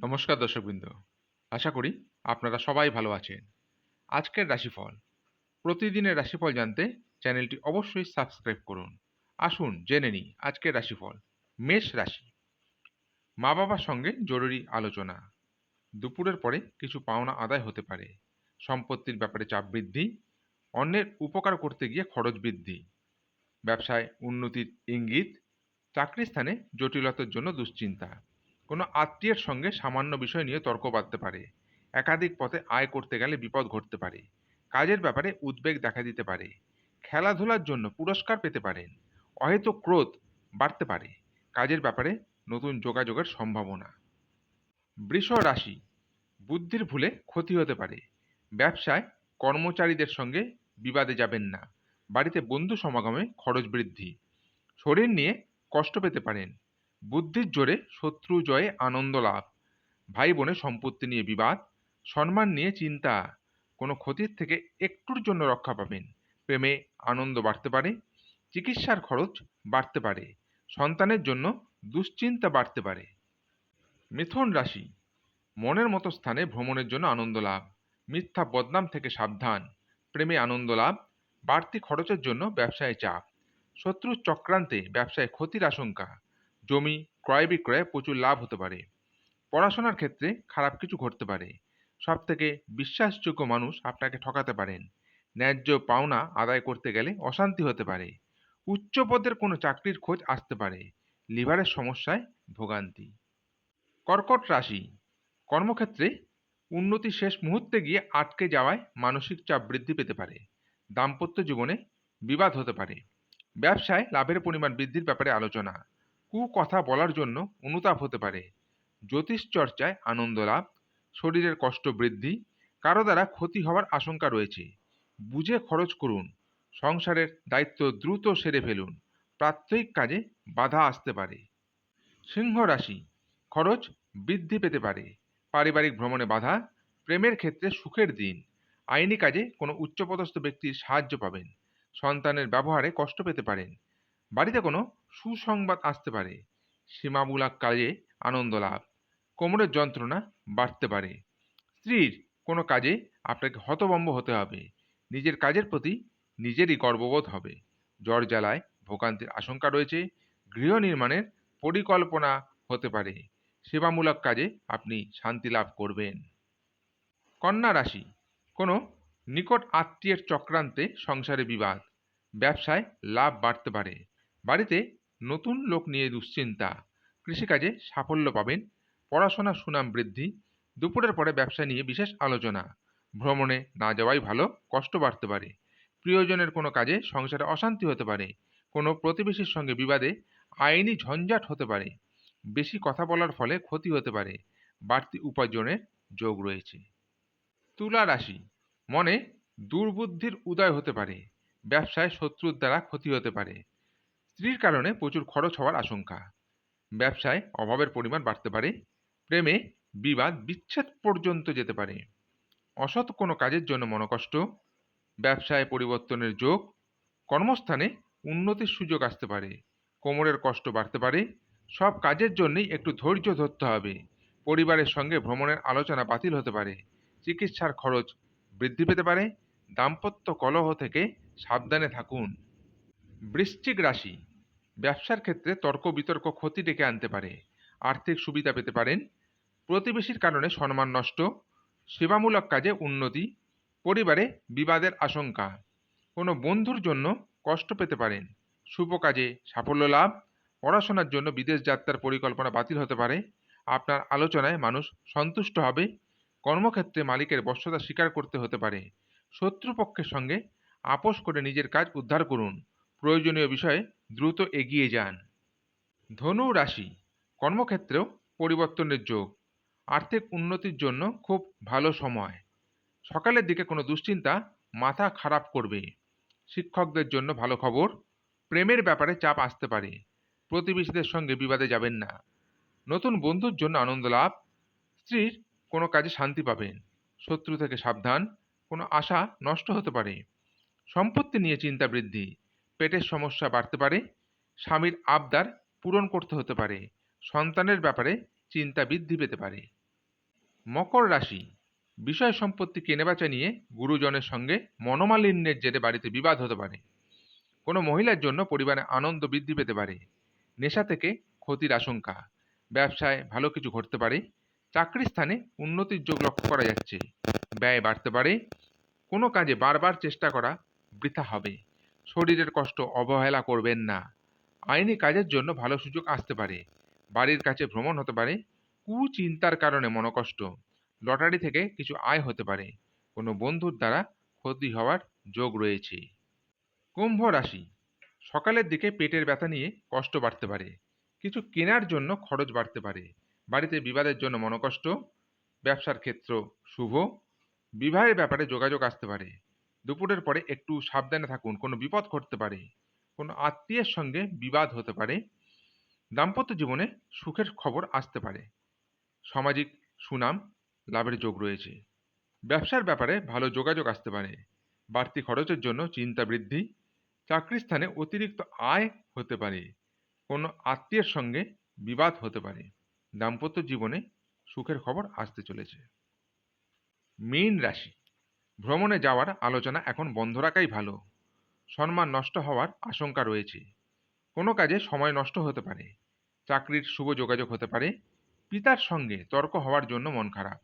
নমস্কার দর্শকবৃন্দ, আশা করি আপনারা সবাই ভালো আছেন। আজকের রাশিফল, প্রতিদিনের রাশিফল জানতে চ্যানেলটি অবশ্যই সাবস্ক্রাইব করুন। আসুন জেনে নিই আজকের রাশিফল। মেষ রাশি, মা বাবার সঙ্গে জরুরি আলোচনা। দুপুরের পরে কিছু পাওনা আদায় হতে পারে। সম্পত্তির ব্যাপারে চাপ বৃদ্ধি, অন্যের উপকার করতে গিয়ে খরচ বৃদ্ধি। ব্যবসায় উন্নতির ইঙ্গিত, চাকরি স্থানে জটিলতার জন্য দুশ্চিন্তা। কোনো আত্মীয়ের সঙ্গে সামান্য বিষয় নিয়ে তর্ক বাঁধতে পারে। একাধিক পথে আয় করতে গেলে বিপদ ঘটতে পারে। কাজের ব্যাপারে উদ্বেগ দেখা দিতে পারে। খেলাধুলার জন্য পুরস্কার পেতে পারেন। অহেতুক ক্রোধ বাড়তে পারে। কাজের ব্যাপারে নতুন যোগাযোগের সম্ভাবনা। বৃষ রাশি, বুদ্ধির ভুলে ক্ষতি হতে পারে। ব্যবসায় কর্মচারীদের সঙ্গে বিবাদে যাবেন না। বাড়িতে বন্ধু সমাগমে খরচ বৃদ্ধি। শরীর নিয়ে কষ্ট পেতে পারেন। বুদ্ধির জোরে শত্রু জয়ে আনন্দ লাভ। ভাই বোনের সম্পত্তি নিয়ে বিবাদ। সম্মান নিয়ে চিন্তা। কোনো ক্ষতির থেকে একটুর জন্য রক্ষা পাবেন। প্রেমে আনন্দ বাড়তে পারে। চিকিৎসার খরচ বাড়তে পারে। সন্তানের জন্য দুশ্চিন্তা বাড়তে পারে। মিথুন রাশি, মনের মতো স্থানে ভ্রমণের জন্য আনন্দ লাভ। মিথ্যা বদনাম থেকে সাবধান। প্রেমে আনন্দ লাভ। বাড়তি খরচের জন্য ব্যবসায় চাপ। শত্রুর চক্রান্তে ব্যবসায় ক্ষতির আশঙ্কা। জমি ক্রয় বিক্রয়ে প্রচুর লাভ হতে পারে। পড়াশোনার ক্ষেত্রে খারাপ কিছু ঘটতে পারে। সবথেকে বিশ্বাসযোগ্য মানুষ আপনাকে ঠকাতে পারেন। ন্যায্য পাওনা আদায় করতে গেলে অশান্তি হতে পারে। উচ্চ পদের কোনো চাকরির খোঁজ আসতে পারে। লিভারের সমস্যায় ভোগান্তি। কর্কট রাশি, কর্মক্ষেত্রে উন্নতি শেষ মুহূর্তে গিয়ে আটকে যাওয়ায় মানসিক চাপ বৃদ্ধি পেতে পারে। দাম্পত্য জীবনে বিবাদ হতে পারে। ব্যবসায় লাভের পরিমাণ বৃদ্ধির ব্যাপারে আলোচনা। কুকথা বলার জন্য অনুতাপ হতে পারে। জ্যোতিষ চর্চায় আনন্দ লাভ। শরীরের কষ্ট বৃদ্ধি। কারো দ্বারা ক্ষতি হওয়ার আশঙ্কা রয়েছে। বুঝে খরচ করুন। সংসারের দায়িত্ব দ্রুত সেরে ফেলুন। প্রাত্যহিক কাজে বাধা আসতে পারে। সিংহ রাশি, খরচ বৃদ্ধি পেতে পারে। পারিবারিক ভ্রমণে বাধা। প্রেমের ক্ষেত্রে সুখের দিন। আইনি কাজে কোনো উচ্চপদস্থ ব্যক্তির সাহায্য পাবেন। সন্তানের ব্যবহারে কষ্ট পেতে পারেন। বাড়িতে কোনো সুসংবাদ আসতে পারে। সীমামূলক কাজে আনন্দ লাভ। কোমরের যন্ত্রণা বাড়তে পারে। স্ত্রীর কোনো কাজে আপনাকে হতভম্ব হতে হবে। নিজের কাজের প্রতি নিজেরই গর্ববোধ হবে। জ্বর জ্বালায় ভোগান্তির আশঙ্কা রয়েছে। গৃহ নির্মাণের পরিকল্পনা হতে পারে। সেবামূলক কাজে আপনি শান্তি লাভ করবেন। কন্যা রাশি, কোনো নিকট আত্মীয়ের চক্রান্তে সংসারে বিবাদ। ব্যবসায় লাভ বাড়তে পারে। বাড়িতে নতুন লোক নিয়ে দুশ্চিন্তা। কৃষিকাজে সাফল্য পাবেন। পড়াশোনার সুনাম বৃদ্ধি। দুপুরের পরে ব্যবসা নিয়ে বিশেষ আলোচনা। ভ্রমণে না যাওয়াই ভালো, কষ্ট বাড়তে পারে। প্রিয়জনের কোনো কাজে সংসারে অশান্তি হতে পারে। কোনো প্রতিবেশীর সঙ্গে বিবাদে আইনি ঝঞ্ঝাট হতে পারে। বেশি কথা বলার ফলে ক্ষতি হতে পারে। বাড়তি উপার্জনের যোগ রয়েছে। তুলা রাশি, মনে দুর্বুদ্ধির উদয় হতে পারে। ব্যবসায় শত্রুর দ্বারা ক্ষতি হতে পারে। স্ত্রীর কারণে প্রচুর খরচ হওয়ার আশঙ্কা। ব্যবসায় অভাবের পরিমাণ বাড়তে পারে। প্রেমে বিবাদ বিচ্ছেদ পর্যন্ত যেতে পারে। অসৎ কোনো কাজের জন্য মনোকষ্ট। ব্যবসায় পরিবর্তনের যোগ। কর্মস্থানে উন্নতির সুযোগ আসতে পারে। কোমরের কষ্ট বাড়তে পারে। সব কাজের জন্যই একটু ধৈর্য ধরতে হবে। পরিবারের সঙ্গে ভ্রমণের আলোচনা বাতিল হতে পারে। চিকিৎসার খরচ বৃদ্ধি পেতে পারে। দাম্পত্য কলহ থেকে সাবধানে থাকুন। বৃশ্চিক রাশি, ব্যবসার ক্ষেত্রে তর্ক বিতর্ক ক্ষতি ডেকে আনতে পারে। আর্থিক সুবিধা পেতে পারেন। প্রতিবেশীর কারণে সম্মান নষ্ট। সেবামূলক কাজে উন্নতি। পরিবারে বিবাদের আশঙ্কা। কোনো বন্ধুর জন্য কষ্ট পেতে পারেন। শুভ কাজে সাফল্য লাভ। পড়াশোনার জন্য বিদেশ যাত্রার পরিকল্পনা বাতিল হতে পারে। আপনার আলোচনায় মানুষ সন্তুষ্ট হবে। কর্মক্ষেত্রে মালিকের বশ্যতা স্বীকার করতে হতে পারে। শত্রুপক্ষের সঙ্গে আপোষ করে নিজের কাজ উদ্ধার করুন। প্রয়োজনীয় বিষয়ে দ্রুত এগিয়ে যান। ধনু রাশি, কর্মক্ষেত্রেও পরিবর্তনের যোগ। আর্থিক উন্নতির জন্য খুব ভালো সময়। সকালের দিকে কোনো দুশ্চিন্তা মাথা খারাপ করবে। শিক্ষকদের জন্য ভালো খবর। প্রেমের ব্যাপারে চাপ আসতে পারে। প্রতিবেশীদের সঙ্গে বিবাদে যাবেন না। নতুন বন্ধুর জন্য আনন্দ লাভ। স্ত্রীর কোনো কাজে শান্তি পাবেন। শত্রু থেকে সাবধান। কোনো আশা নষ্ট হতে পারে। সম্পত্তি নিয়ে চিন্তা বৃদ্ধি। পেটের সমস্যা বাড়তে পারে। স্বামীর আবদার পূরণ করতে হতে পারে। সন্তানের ব্যাপারে চিন্তা বৃদ্ধি পেতে পারে। মকর রাশি, বিষয় সম্পত্তি কেনাবেচা নিয়ে গুরুজনের সঙ্গে মনোমালিন্যের জেরে বাড়িতে বিবাদ হতে পারে। কোনো মহিলার জন্য পরিবারে আনন্দ বৃদ্ধি পেতে পারে। নেশা থেকে ক্ষতির আশঙ্কা। ব্যবসায় ভালো কিছু ঘটতে পারে। চাকরি স্থানে উন্নতির যোগ লক্ষ্য করা যাচ্ছে। ব্যয় বাড়তে পারে। কোনো কাজে বারবার চেষ্টা করা বৃথা হবে। শরীরের কষ্ট অবহেলা করবেন না। আইনি কাজের জন্য ভালো সুযোগ আসতে পারে। বাড়ির কাছে ভ্রমণ হতে পারে। কুচিন্তার কারণে মনোকষ্ট। লটারি থেকে কিছু আয় হতে পারে। কোনো বন্ধুর দ্বারা ক্ষতি হওয়ার যোগ রয়েছে। কুম্ভ রাশি, সকালের দিকে পেটের ব্যথা নিয়ে কষ্ট বাড়তে পারে। কিছু কেনার জন্য খরচ বাড়তে পারে। বাড়িতে বিবাদের জন্য মনোকষ্ট। ব্যবসার ক্ষেত্র শুভ। বিবাহের ব্যাপারে যোগাযোগ আসতে পারে। দুপুরের পরে একটু সাবধানে থাকুন, কোনো বিপদ ঘটতে পারে। কোনো আত্মীয়ের সঙ্গে বিবাদ হতে পারে। দাম্পত্য জীবনে সুখের খবর আসতে পারে। সামাজিক সুনাম লাভের যোগ রয়েছে। ব্যবসার ব্যাপারে ভালো যোগাযোগ আসতে পারে। বাড়তি খরচের জন্য চিন্তা বৃদ্ধি। চাকরি স্থানে অতিরিক্ত আয় হতে পারে। কোনো আত্মীয়ের সঙ্গে বিবাদ হতে পারে। দাম্পত্য জীবনে সুখের খবর আসতে চলেছে। মীন রাশি, ভ্রমণে যাওয়ার আলোচনা এখন বন্ধ রাখাই ভালো। সম্মান নষ্ট হওয়ার আশঙ্কা রয়েছে। কোনো কাজে সময় নষ্ট হতে পারে। চাকরির শুভ যোগাযোগ হতে পারে। পিতার সঙ্গে তর্ক হওয়ার জন্য মন খারাপ।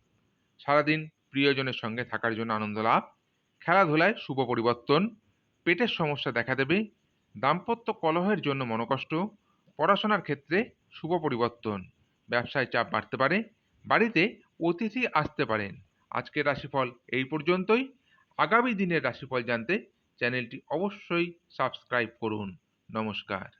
সারাদিন প্রিয়জনের সঙ্গে থাকার জন্য আনন্দ লাভ। খেলাধুলায় শুভ পরিবর্তন। পেটের সমস্যা দেখা দেবে। দাম্পত্য কলহের জন্য মনোকষ্ট। পড়াশোনার ক্ষেত্রে শুভ পরিবর্তন। ব্যবসায় চাপ বাড়তে পারে। বাড়িতে অতিথি আসতে পারেন। আজকের রাশিফল এই পর্যন্তই। আগামী দিনের রাশিফল জানতে চ্যানেলটি অবশ্যই সাবস্ক্রাইব করুন। নমস্কার।